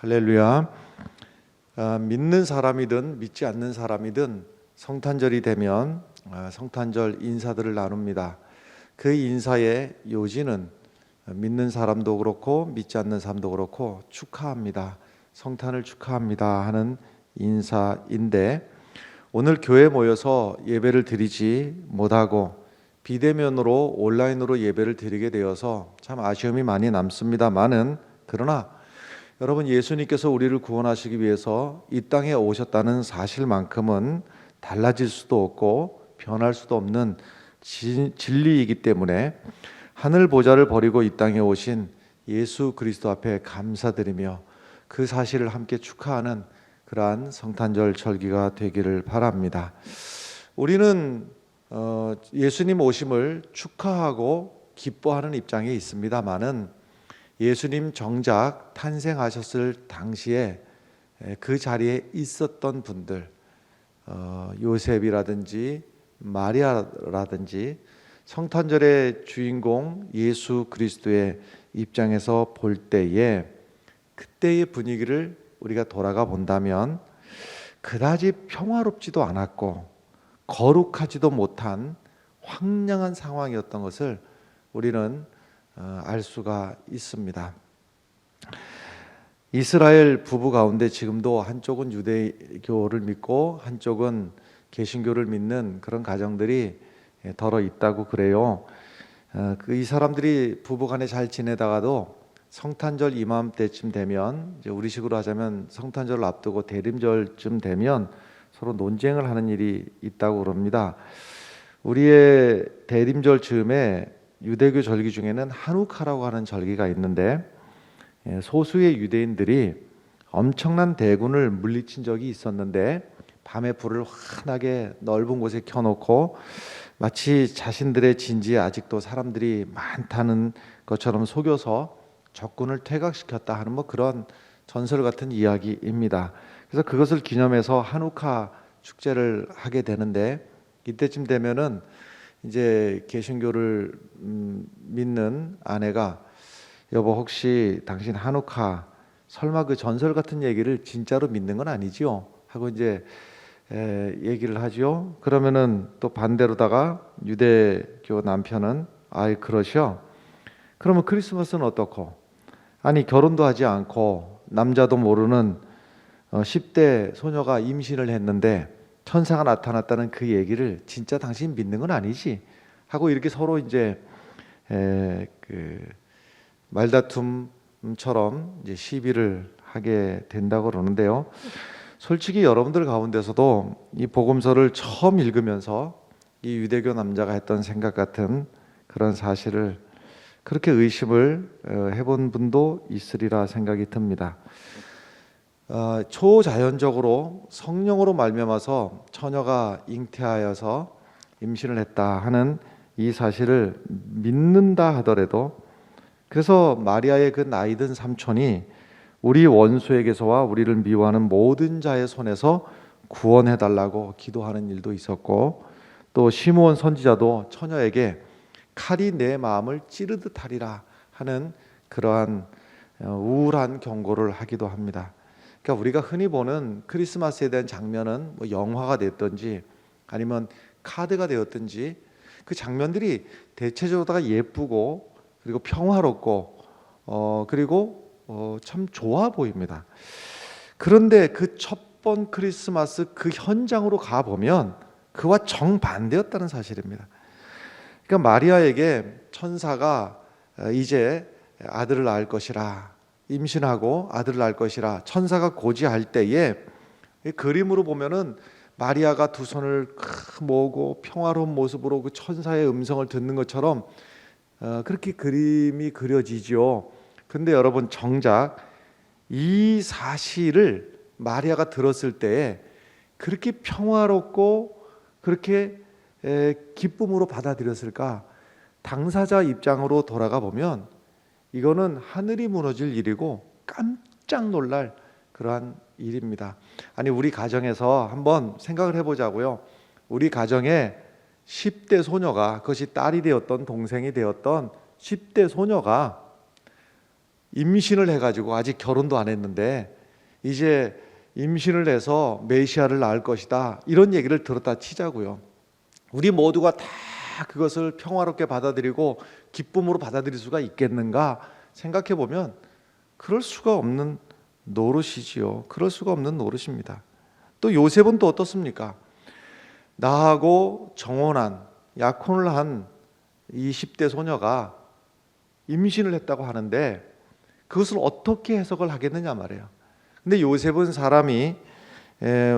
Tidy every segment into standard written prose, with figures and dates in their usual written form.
할렐루야. 믿는 사람이든 믿지 않는 사람이든 성탄절이 되면 성탄절 인사들을 나눕니다. 그 인사의 요지는 믿는 사람도 그렇고 믿지 않는 사람도 그렇고 축하합니다, 성탄을 축하합니다 하는 인사인데, 오늘 교회에 모여서 예배를 드리지 못하고 비대면으로 온라인으로 예배를 드리게 되어서 참 아쉬움이 많이 남습니다만은, 그러나 여러분, 예수님께서 우리를 구원하시기 위해서 이 땅에 오셨다는 사실만큼은 달라질 수도 없고 변할 수도 없는 진리이기 때문에 하늘 보좌를 버리고 이 땅에 오신 예수 그리스도 앞에 감사드리며 그 사실을 함께 축하하는 그러한 성탄절 절기가 되기를 바랍니다. 우리는 예수님 오심을 축하하고 기뻐하는 입장에 있습니다만은, 예수님 정작 탄생하셨을 당시에 그 자리에 있었던 분들, 요셉이라든지 마리아라든지 성탄절의 주인공 예수 그리스도의 입장에서 볼 때에 그때의 분위기를 우리가 돌아가 본다면 그다지 평화롭지도 않았고 거룩하지도 못한 황량한 상황이었던 것을 우리는 알 수가 있습니다. 이스라엘 부부 가운데 지금도 한쪽은 유대교를 믿고 한쪽은 개신교를 믿는 그런 가정들이 더러 있다고 그래요. 이 사람들이 부부간에 잘 지내다가도 성탄절 이맘때쯤 되면, 이제 우리식으로 하자면 성탄절을 앞두고 대림절쯤 되면 서로 논쟁을 하는 일이 있다고 그럽니다. 우리의 대림절 즈음에 유대교 절기 중에는 한우카라고 하는 절기가 있는데, 소수의 유대인들이 엄청난 대군을 물리친 적이 있었는데 밤에 불을 환하게 넓은 곳에 켜놓고 마치 자신들의 진지에 아직도 사람들이 많다는 것처럼 속여서 적군을 퇴각시켰다 하는 그런 전설 같은 이야기입니다. 그래서 그것을 기념해서 한우카 축제를 하게 되는데, 이때쯤 되면은 이제 개신교를 믿는 아내가, 여보 혹시 당신 한우카 설마 그 전설 같은 얘기를 진짜로 믿는 건 아니지요? 하고 이제 얘기를 하죠. 그러면은 또 반대로다가 유대교 남편은 아이 그러셔? 그러면 크리스마스는 어떻고? 아니 결혼도 하지 않고 남자도 모르는 10대 소녀가 임신을 했는데 천사가 나타났다는 그 얘기를 진짜 당신 믿는 건 아니지? 하고 이렇게 서로 이제 그 말다툼처럼 이제 시비를 하게 된다고 그러는데요. 솔직히 여러분들 가운데서도 이 복음서를 처음 읽으면서 이 유대교 남자가 했던 생각 같은 그런 사실을 그렇게 의심을 해본 분도 있으리라 생각이 듭니다. 초자연적으로 성령으로 말미암아서 처녀가 잉태하여서 임신을 했다 하는 이 사실을 믿는다 하더라도, 그래서 마리아의 그 나이든 삼촌이 우리 원수에게서와 우리를 미워하는 모든 자의 손에서 구원해 달라고 기도하는 일도 있었고, 또 시므온 선지자도 처녀에게 칼이 내 마음을 찌르듯 하리라 하는 그러한 우울한 경고를 하기도 합니다. 그러니까 우리가 흔히 보는 크리스마스에 대한 장면은 영화가 됐든지 아니면 카드가 되었든지 그 장면들이 대체적으로 예쁘고 그리고 평화롭고 그리고 참 좋아 보입니다. 그런데 그 첫 번 크리스마스 그 현장으로 가 보면 그와 정반대였다는 사실입니다. 그러니까 마리아에게 천사가 이제 아들을 낳을 것이라, 임신하고 아들을 낳을 것이라 천사가 고지할 때에 그림으로 보면은 마리아가 두 손을 모으고 평화로운 모습으로 그 천사의 음성을 듣는 것처럼 그렇게 그림이 그려지죠. 근데 여러분, 정작 이 사실을 마리아가 들었을 때에 그렇게 평화롭고 그렇게 기쁨으로 받아들였을까? 당사자 입장으로 돌아가 보면 이거는 하늘이 무너질 일이고 깜짝 놀랄 그러한 일입니다. 아니, 우리 가정에서 한번 생각을 해보자고요. 우리 가정에 10대 소녀가, 그것이 딸이 되었던 동생이 되었던 10대 소녀가 임신을 해가지고 아직 결혼도 안 했는데 이제 임신을 해서 메시아를 낳을 것이다, 이런 얘기를 들었다 치자고요. 우리 모두가 다 그것을 평화롭게 받아들이고 기쁨으로 받아들일 수가 있겠는가 생각해 보면 그럴 수가 없는 노릇이지요. 그럴 수가 없는 노릇입니다. 또 요셉은 또 어떻습니까? 나하고 정혼한, 약혼을 한 이 10대 소녀가 임신을 했다고 하는데 그것을 어떻게 해석을 하겠느냐 말이에요. 근데 요셉은 사람이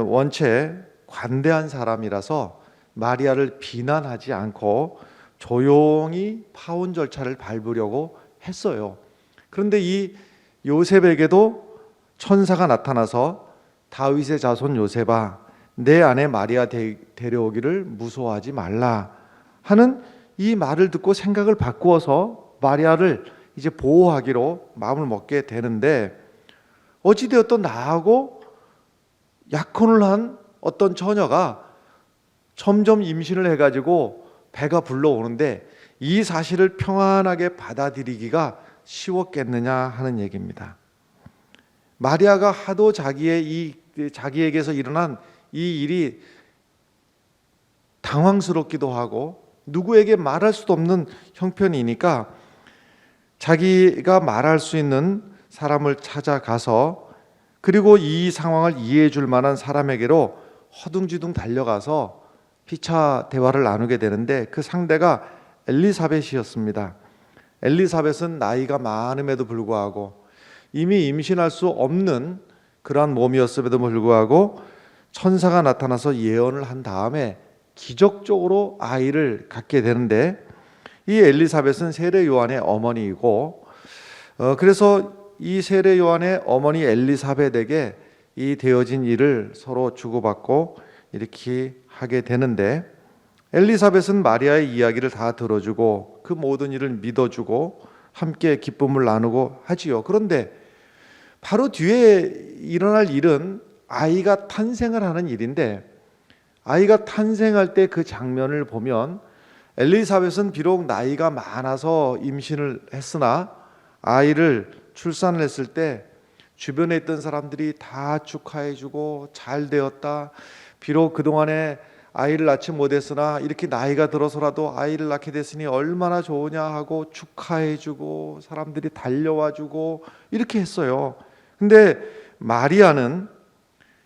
원체 관대한 사람이라서 마리아를 비난하지 않고 조용히 파혼 절차를 밟으려고 했어요. 그런데 이 요셉에게도 천사가 나타나서 다윗의 자손 요셉아, 내 아내 마리아 데려오기를 무서워하지 말라 하는 이 말을 듣고 생각을 바꾸어서 마리아를 이제 보호하기로 마음을 먹게 되는데, 어찌되었든 나하고 약혼을 한 어떤 처녀가 점점 임신을 해가지고 배가 불러오는데 이 사실을 평안하게 받아들이기가 쉬웠겠느냐 하는 얘기입니다. 마리아가 하도 자기에게서 일어난 이 일이 당황스럽기도 하고 누구에게 말할 수도 없는 형편이니까 자기가 말할 수 있는 사람을 찾아가서, 그리고 이 상황을 이해해 줄 만한 사람에게로 허둥지둥 달려가서 피차 대화를 나누게 되는데 그 상대가 엘리사벳이었습니다. 엘리사벳은 나이가 많음에도 불구하고 이미 임신할 수 없는 그러한 몸이었음에도 불구하고 천사가 나타나서 예언을 한 다음에 기적적으로 아이를 갖게 되는데, 이 엘리사벳은 세례 요한의 어머니이고 그래서 이 세례 요한의 어머니 엘리사벳에게 이 되어진 일을 서로 주고받고 이렇게 하게 되는데, 엘리사벳은 마리아의 이야기를 다 들어주고 그 모든 일을 믿어주고 함께 기쁨을 나누고 하지요. 그런데 바로 뒤에 일어날 일은 아이가 탄생을 하는 일인데, 아이가 탄생할 때 그 장면을 보면 엘리사벳은 비록 나이가 많아서 임신을 했으나 아이를 출산을 했을 때 주변에 있던 사람들이 다 축하해주고 잘 되었다, 비록 그동안에 아이를 낳지 못했으나 이렇게 나이가 들어서라도 아이를 낳게 됐으니 얼마나 좋으냐 하고 축하해주고 사람들이 달려와주고 이렇게 했어요. 근데 마리아는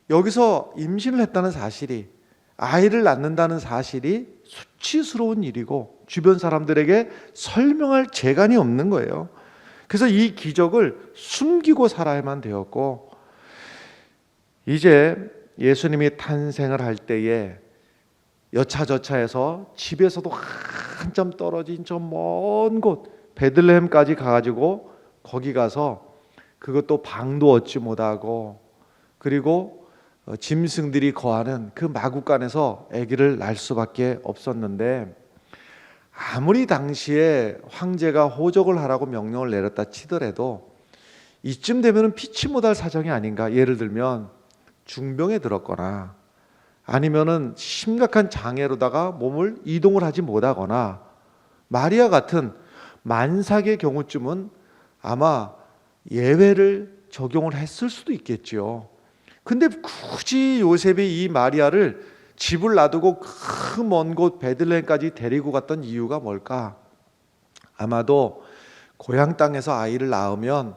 여기서 임신을 했다는 사실이, 아이를 낳는다는 사실이 수치스러운 일이고 주변 사람들에게 설명할 재간이 없는 거예요. 그래서 이 기적을 숨기고 살아야만 되었고, 이제 예수님이 탄생을 할 때에 여차저차해서 집에서도 한참 떨어진 저 먼 곳 베들레헴까지 가가지고 거기 가서 그것도 방도 얻지 못하고, 그리고 짐승들이 거하는 그 마구간에서 아기를 낳을 수밖에 없었는데, 아무리 당시에 황제가 호적을 하라고 명령을 내렸다 치더라도 이쯤 되면 피치 못할 사정이 아닌가. 예를 들면 중병에 들었거나 아니면은 심각한 장애로다가 몸을 이동을 하지 못하거나 마리아 같은 만삭의 경우쯤은 아마 예외를 적용을 했을 수도 있겠죠. 근데 굳이 요셉이 이 마리아를 집을 놔두고 그 먼 곳 베들레헴까지 데리고 갔던 이유가 뭘까? 아마도 고향 땅에서 아이를 낳으면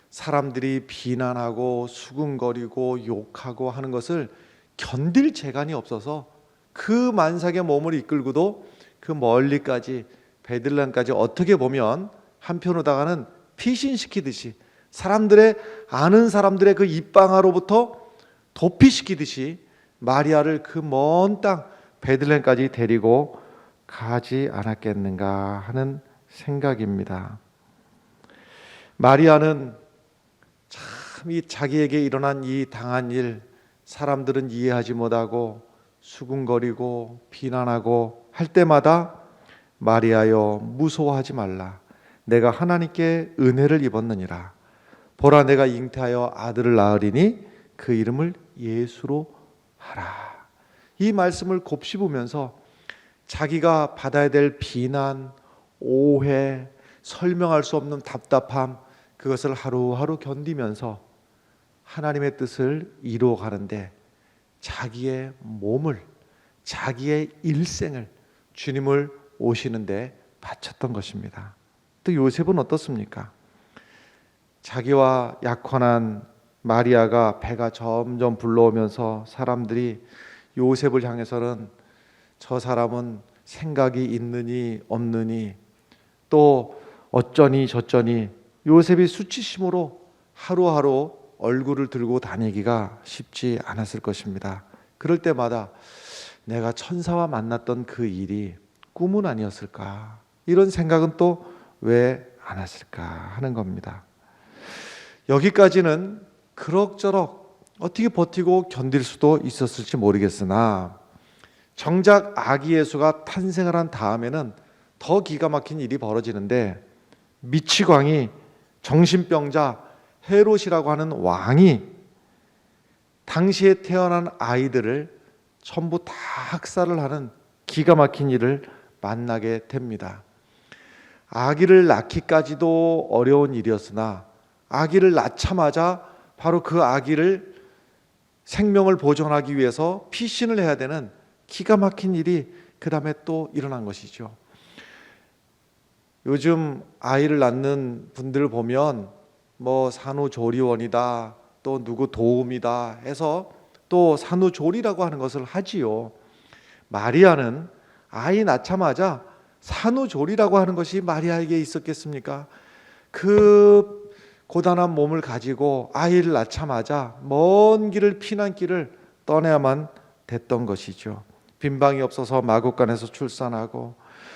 사람들이 비난하고 수군거리고 욕하고 하는 것을 견딜 재간이 없어서 그 만삭의 몸을 이끌고도 그 멀리까지 베들레헴까지 어떻게 보면 한편으로다가는 피신시키듯이 사람들의 아는 사람들의 그 입방아로부터 도피시키듯이 마리아를 그 먼 땅 베들레헴까지 데리고 가지 않았겠는가 하는 생각입니다. 마리아는 참 이 자기에게 일어난 이 당한 일, 사람들은 이해하지 못하고 수군거리고 비난하고 할 때마다 마리아여 무서워하지 말라, 내가 하나님께 은혜를 입었느니라. 보라, 내가 잉태하여 아들을 낳으리니 그 이름을 예수로 하라. 이 말씀을 곱씹으면서 자기가 받아야 될 비난, 오해, 설명할 수 없는 답답함, 그것을 하루하루 견디면서 하나님의 뜻을 이루어가는데 자기의 몸을, 자기의 일생을 주님을 오시는데 바쳤던 것입니다. 또 요셉은 어떻습니까? 자기와 약혼한 마리아가 배가 점점 불러오면서 사람들이 요셉을 향해서는 저 사람은 생각이 있느니 없느니 또 어쩌니 저쩌니 요셉이 수치심으로 하루하루 얼굴을 들고 다니기가 쉽지 않았을 것입니다. 그럴 때마다 내가 천사와 만났던 그 일이 꿈은 아니었을까, 이런 생각은 또 왜 안 왔을까 하는 겁니다. 여기까지는 그럭저럭 어떻게 버티고 견딜 수도 있었을지 모르겠으나 정작 아기 예수가 탄생을 한 다음에는 더 기가 막힌 일이 벌어지는데, 미치광이 정신병자 헤롯이라고 하는 왕이 당시에 태어난 아이들을 전부 다 학살을 하는 기가 막힌 일을 만나게 됩니다. 아기를 낳기까지도 어려운 일이었으나 아기를 낳자마자 바로 그 아기를 생명을 보존하기 위해서 피신을 해야 되는 기가 막힌 일이 그 다음에 또 일어난 것이죠. 요즘 아이를 낳는 분들 보면 뭐 산후조리원이다, 또 누구 도움이다 해서 또 산후조리라고 하는 것을 하지요. 마리아는 아이 낳자마자 산후조리라고 하는 것이 마리아에게 있었겠습니까? 그 고단한 몸을 가지고 아이를 낳자마자 먼 길을, 피난길을 떠나야만 됐던 것이죠. 빈방이 없어서 마국간에서 출산하고,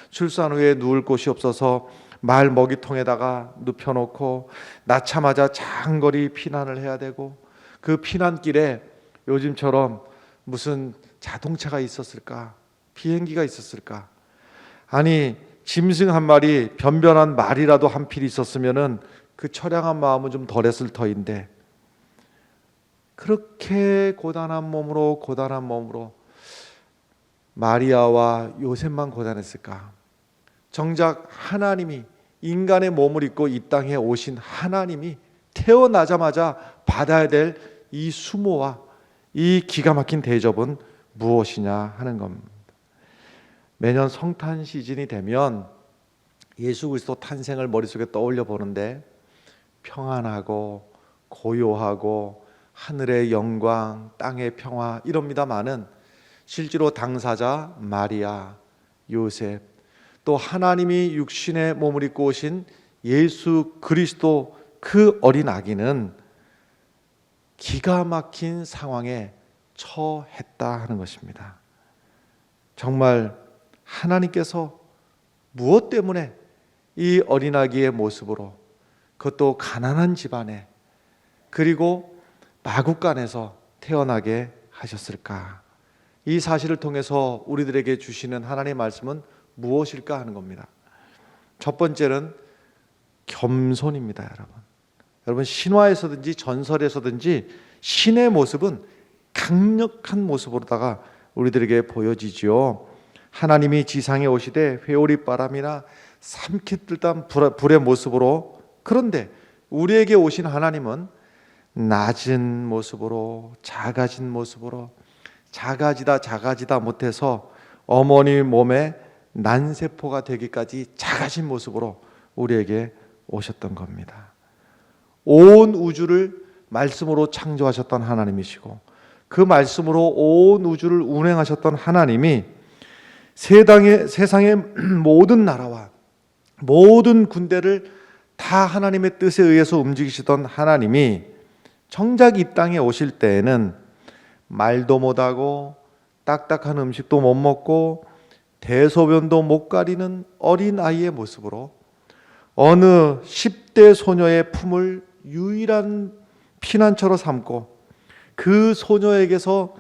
출산 후에 누울 곳이 없어서 말 먹이통에다가 눕혀놓고, 낳자마자 장거리 피난을 해야 되고, 그 피난길에 요즘처럼 무슨 자동차가 있었을까, 비행기가 있었을까? 아니, 짐승 한 마리, 변변한 말이라도 한 필 있었으면은 그 처량한 마음은 좀 덜했을 터인데, 그렇게 고단한 몸으로 마리아와 요셉만 고단했을까? 정작 하나님이, 인간의 몸을 입고 이 땅에 오신 하나님이 태어나자마자 받아야 될 이 수모와 이 기가 막힌 대접은 무엇이냐 하는 겁니다. 매년 성탄 시즌이 되면 예수 그리스도 탄생을 머릿속에 떠올려 보는데, 평안하고 고요하고 하늘의 영광, 땅의 평화 이럽니다마는 실제로 당사자 마리아, 요셉, 또 하나님이 육신의 몸을 입고 오신 예수 그리스도 그 어린 아기는 기가 막힌 상황에 처했다 하는 것입니다. 정말 하나님께서 무엇 때문에 이 어린아기의 모습으로, 그것도 가난한 집안에, 그리고 마국간에서 태어나게 하셨을까? 이 사실을 통해서 우리들에게 주시는 하나님의 말씀은 무엇일까 하는 겁니다. 첫 번째는 겸손입니다. 여러분 신화에서든지 전설에서든지 신의 모습은 강력한 모습으로다가 우리들에게 보여지지요. 하나님이 지상에 오시되 회오리 바람이나 삼키뜰단 불의 모습으로, 그런데 우리에게 오신 하나님은 낮은 모습으로, 작아진 모습으로, 작아지다 못해서 어머니 몸에 난세포가 되기까지 작아진 모습으로 우리에게 오셨던 겁니다. 온 우주를 말씀으로 창조하셨던 하나님이시고, 그 말씀으로 온 우주를 운행하셨던 하나님이 세상의 모든 나라와 모든 군대를 다 하나님의 뜻에 의해서 움직이시던 하나님이 정작 이 땅에 오실 때에는 말도 못하고 딱딱한 음식도 못 먹고 대소변도 못 가리는 어린아이의 모습으로 어느 10대 소녀의 품을 유일한 피난처로 삼고, 그 소녀에게서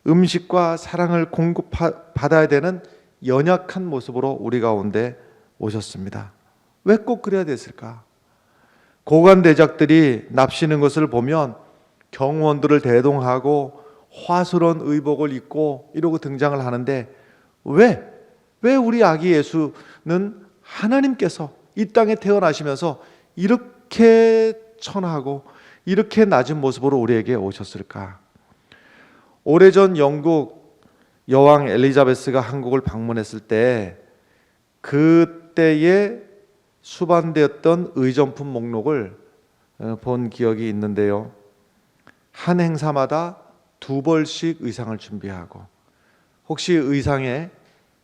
음식과 사랑을 공급받아야 되는 연약한 모습으로 우리 가운데 오셨습니다. 왜 꼭 그래야 됐을까? 고관대작들이 납치는 것을 보면 경호원들을 대동하고 화스러운 의복을 입고 이러고 등장을 하는데, 왜 우리 아기 예수는 하나님께서 이 땅에 태어나시면서 이렇게 천하고 이렇게 낮은 모습으로 우리에게 오셨을까? 오래전 영국 여왕 엘리자베스가 한국을 방문했을 때 그때의 수반되었던 의전품 목록을 본 기억이 있는데요. 한 행사마다 2벌씩 의상을 준비하고 혹시 의상에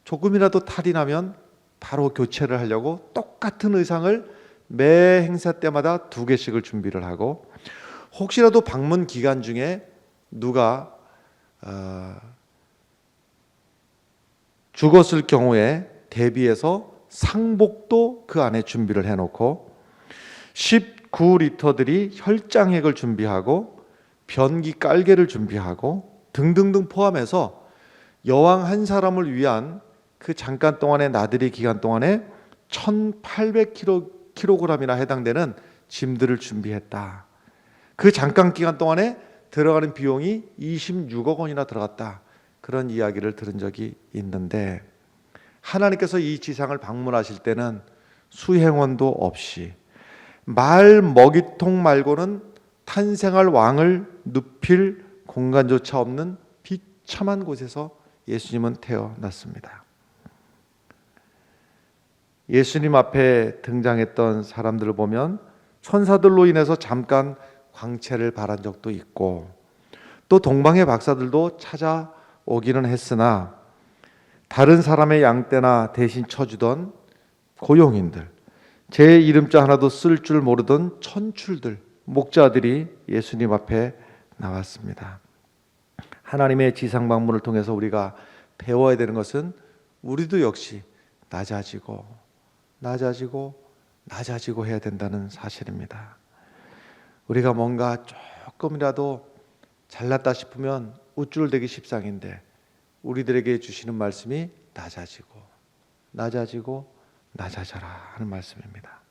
조금이라도 탈이 나면 바로 교체를 하려고 똑같은 의상을 매 행사 때마다 2개씩을 준비를 하고 혹시라도 방문 기간 중에 누가 죽었을 경우에 대비해서 상복도 그 안에 준비를 해놓고 19리터들이 혈장액을 준비하고 변기 깔개를 준비하고 등등등 포함해서 여왕 한 사람을 위한 그 잠깐 동안의 나들이 기간 동안에 1800kg이나 해당되는 짐들을 준비했다. 그 잠깐 기간 동안에 들어가는 비용이 26억 원이나 들어갔다. 그런 이야기를 들은 적이 있는데 하나님께서 이 지상을 방문하실 때는 수행원도 없이 말 먹이통 말고는 탄생할 왕을 눕힐 공간조차 없는 비참한 곳에서 예수님은 태어났습니다. 예수님 앞에 등장했던 사람들을 보면 천사들로 인해서 잠깐 광채를 발한 적도 있고 또 동방의 박사들도 찾아오기는 했으나 다른 사람의 양떼나 대신 쳐주던 고용인들, 제 이름자 하나도 쓸 줄 모르던 천출들, 목자들이 예수님 앞에 나왔습니다. 하나님의 지상 방문을 통해서 우리가 배워야 되는 것은 우리도 역시 낮아지고 해야 된다는 사실입니다. 우리가 뭔가 조금이라도 잘났다 싶으면 우쭐대기 십상인데 우리들에게 주시는 말씀이 낮아져라 하는 말씀입니다.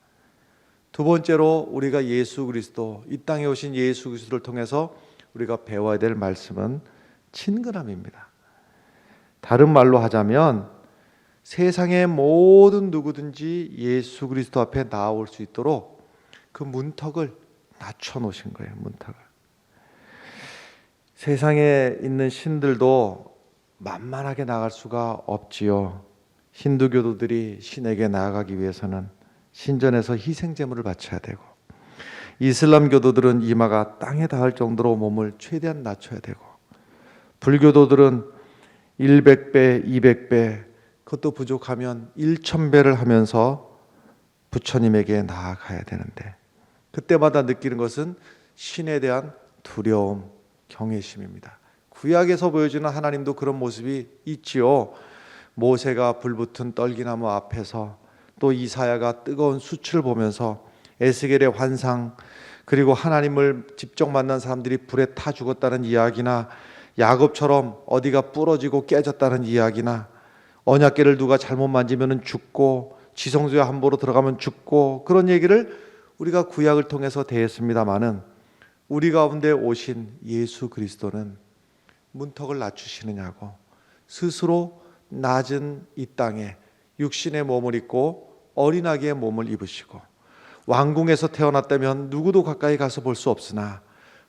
두 번째로 우리가 예수 그리스도, 이 땅에 오신 예수 그리스도를 통해서 우리가 배워야 될 말씀은 친근함입니다. 다른 말로 하자면 세상의 모든 누구든지 예수 그리스도 앞에 나올 수 있도록 그 문턱을 낮춰 놓으신 거예요. 문턱을. 세상에 있는 신들도 만만하게 나갈 수가 없지요. 힌두교도들이 신에게 나아가기 위해서는 신전에서 희생제물을 바쳐야 되고 이슬람 교도들은 이마가 땅에 닿을 정도로 몸을 최대한 낮춰야 되고 불교도들은 100배, 200배 그것도 부족하면 1000배를 하면서 부처님에게 나아가야 되는데 그때마다 느끼는 것은 신에 대한 두려움, 경외심입니다. 구약에서 보여주는 하나님도 그런 모습이 있지요. 모세가 불붙은 떨기나무 앞에서 또 이사야가 뜨거운 수치를 보면서 에스겔의 환상 그리고 하나님을 직접 만난 사람들이 불에 타 죽었다는 이야기나 야곱처럼 어디가 부러지고 깨졌다는 이야기나 언약궤를 누가 잘못 만지면 죽고 지성소에 함부로 들어가면 죽고 그런 얘기를 우리가 구약을 통해서 대했습니다마는 우리 가운데 오신 예수 그리스도는 문턱을 낮추시느냐고 스스로 낮은 이 땅에 육신의 몸을 입고 어린아기의 몸을 입으시고 왕궁에서 태어났다면 누구도 가까이 가서 볼 수 없으나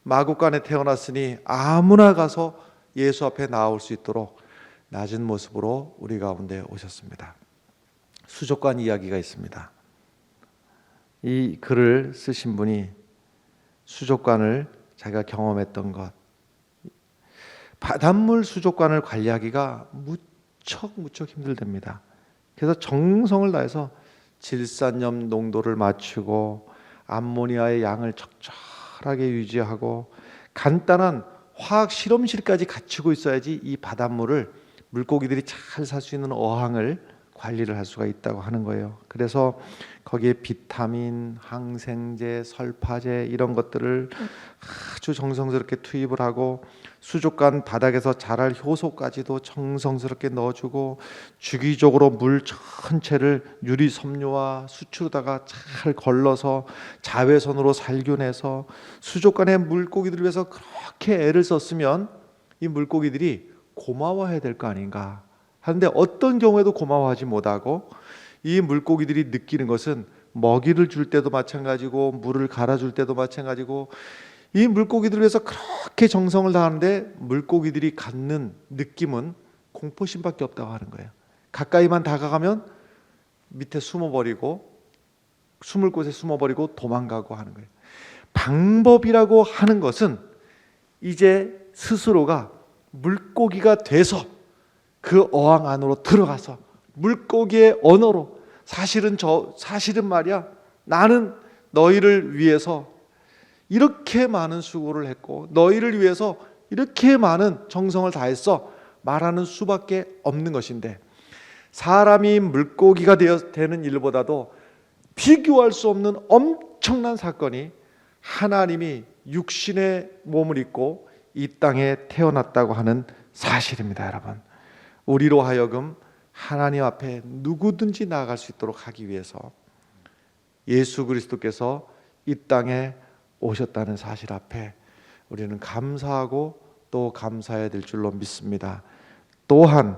마국간에 태어났으니 아무나 가서 예수 앞에 나올 수 있도록 낮은 모습으로 우리 가운데 오셨습니다. 수족관 이야기가 있습니다. 이 글을 쓰신 분이 수족관을 자기가 경험했던 것, 바닷물 수족관을 관리하기가 무척 힘들답니다. 그래서 정성을 다해서 질산염 농도를 맞추고 암모니아의 양을 적절하게 유지하고 간단한 화학 실험실까지 갖추고 있어야지 이 바닷물을 물고기들이 잘 살 수 있는 어항을 관리를 할 수가 있다고 하는 거예요. 그래서 거기에 비타민, 항생제, 설파제 이런 것들을 아주 정성스럽게 투입을 하고 수족관 바닥에서 자랄 효소까지도 정성스럽게 넣어주고 주기적으로 물 전체를 유리 섬유와 수초로다가 잘 걸러서 자외선으로 살균해서 수족관의 물고기들을 위해서 그렇게 애를 썼으면 이 물고기들이 고마워해야 될 거 아닌가 하는데 어떤 경우에도 고마워하지 못하고 이 물고기들이 느끼는 것은 먹이를 줄 때도 마찬가지고 물을 갈아줄 때도 마찬가지고 이 물고기들을 위해서 그렇게 정성을 다하는데 물고기들이 갖는 느낌은 공포심밖에 없다고 하는 거예요. 가까이만 다가가면 밑에 숨어버리고 숨을 곳에 숨어버리고 도망가고 하는 거예요. 방법이라고 하는 것은 이제 스스로가 물고기가 돼서 그 어항 안으로 들어가서 물고기의 언어로 사실은 말이야, 나는 너희를 위해서 이렇게 많은 수고를 했고 너희를 위해서 이렇게 많은 정성을 다했어 말하는 수밖에 없는 것인데, 사람이 물고기가 되는 일보다도 비교할 수 없는 엄청난 사건이 하나님이 육신의 몸을 입고 이 땅에 태어났다고 하는 사실입니다. 여러분, 우리로 하여금 하나님 앞에 누구든지 나아갈 수 있도록 하기 위해서 예수 그리스도께서 이 땅에 오셨다는 사실 앞에 우리는 감사하고 또 감사해야 될 줄로 믿습니다. 또한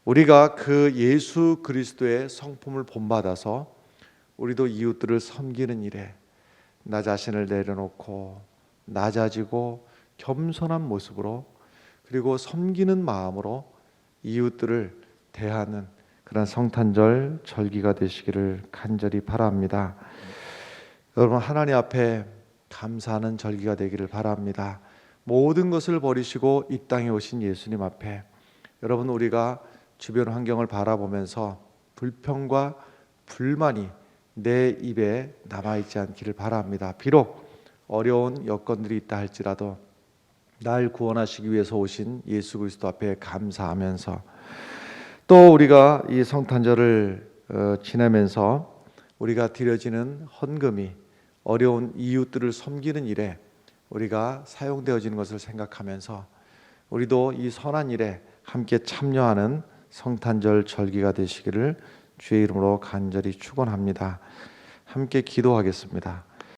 우리가 그 예수 그리스도의 성품을 본받아서 우리도 이웃들을 섬기는 일에 나 자신을 내려놓고 낮아지고 겸손한 모습으로 그리고 섬기는 마음으로 이웃들을 대하는 그런 성탄절 절기가 되시기를 간절히 바랍니다. 여러분, 하나님 앞에 감사하는 절기가 되기를 바랍니다. 모든 것을 버리시고 이 땅에 오신 예수님 앞에 여러분, 우리가 주변 환경을 바라보면서 불평과 불만이 내 입에 남아있지 않기를 바랍니다. 비록 어려운 여건들이 있다 할지라도 날 구원하시기 위해서 오신 예수 그리스도 앞에 감사하면서 또 우리가 이 성탄절을 지내면서 우리가 드려지는 헌금이 어려운 이웃들을 섬기는 일에 우리가 사용되어지는 것을 생각하면서 우리도 이 선한 일에 함께 참여하는 성탄절 절기가 되시기를 주의 이름으로 간절히 축원합니다. 함께 기도하겠습니다.